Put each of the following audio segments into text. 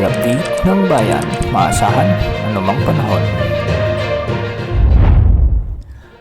update ng bayan, maasahan anumang panahon.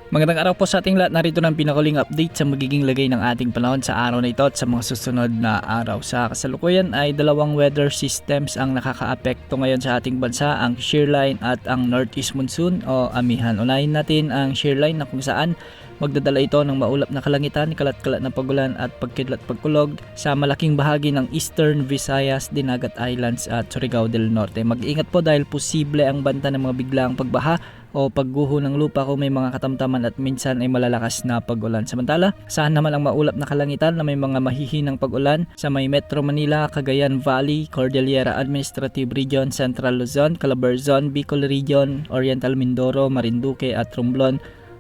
Magandang araw po sa ating lahat. Narito ng pinakaling update sa magiging lagay ng ating panahon sa araw na ito at sa mga susunod na araw. Sa kasalukuyan ay dalawang weather systems ang nakakaapekto ngayon sa ating bansa, ang shearline at ang northeast monsoon o amihan. Unahin natin ang shearline na kung saan magdadala ito ng maulap na kalangitan, kalat-kalat na pagulan at pagkidlat pagkulog sa malaking bahagi ng Eastern Visayas, Dinagat Islands at Surigao del Norte. Mag-ingat po dahil posible ang banta ng mga biglaang pagbaha o pagguho ng lupa kung may mga katamtaman at minsan ay malalakas na pag-ulan. Samantala, saan naman ang maulap na kalangitan na may mga mahihinang pag-ulan sa may Metro Manila, Cagayan Valley, Cordillera Administrative Region, Central Luzon, Calabarzon, Bicol Region, Oriental Mindoro, Marinduque at Romblon.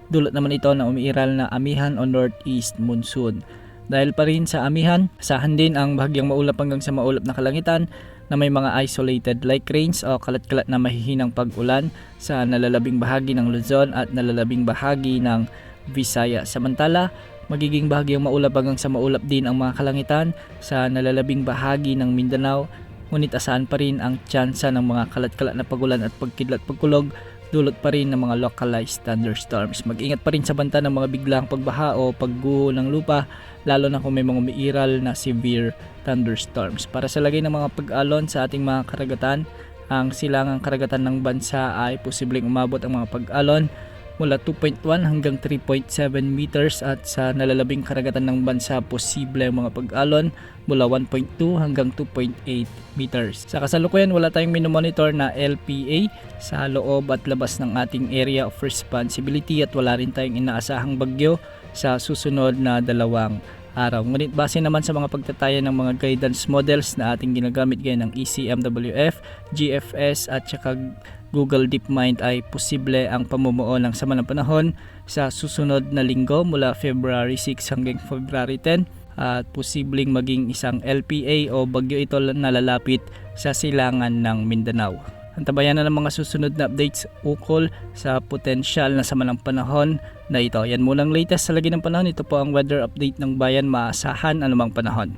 Dulot naman ito ng umiiral na amihan o northeast monsoon. Dahil pa rin sa amihan, asahan din ang bahagyang maulap hanggang sa maulap na kalangitan na may mga isolated light rains o kalat-kalat na mahihinang pag-ulan sa nalalabing bahagi ng Luzon at nalalabing bahagi ng Visayas. Samantala, magiging bahagyang maulap hanggang sa maulap din ang mga kalangitan sa nalalabing bahagi ng Mindanao, ngunit asahan pa rin ang tsansa ng mga kalat-kalat na pag-ulan at pagkidlat pagkulog, dulot pa rin ng mga localized thunderstorms. Mag-ingat pa rin sa banta ng mga biglang pagbaha o pagguho ng lupa, lalo na kung may mga umiiral na severe thunderstorms. Para sa lagay ng mga pag-alon sa ating mga karagatan, ang silangang karagatan ng bansa ay posibleng umabot ang mga pag-alon mula 2.1 hanggang 3.7 meters at sa nalalabing karagatan ng bansa posible ang mga pag-alon mula 1.2 hanggang 2.8 meters. Sa kasalukuyan wala tayong minomonitor na LPA sa loob at labas ng ating area of responsibility at wala rin tayong inaasahang bagyo sa susunod na 2 araw. Ngunit base naman sa mga pagtataya ng mga guidance models na ating ginagamit gaya ng ECMWF, GFS at saka Google DeepMind ay posible ang pamumuo ng sama ng panahon sa susunod na linggo mula February 6 hanggang February 10 at posibleng maging isang LPA o bagyo ito na lalapit sa silangan ng Mindanao. Antabayan na ng mga susunod na updates ukol sa potensyal na sama ng panahon na ito. Yan munang latest sa lagi ng panahon. Ito po ang weather update ng bayan, maasahan anumang panahon.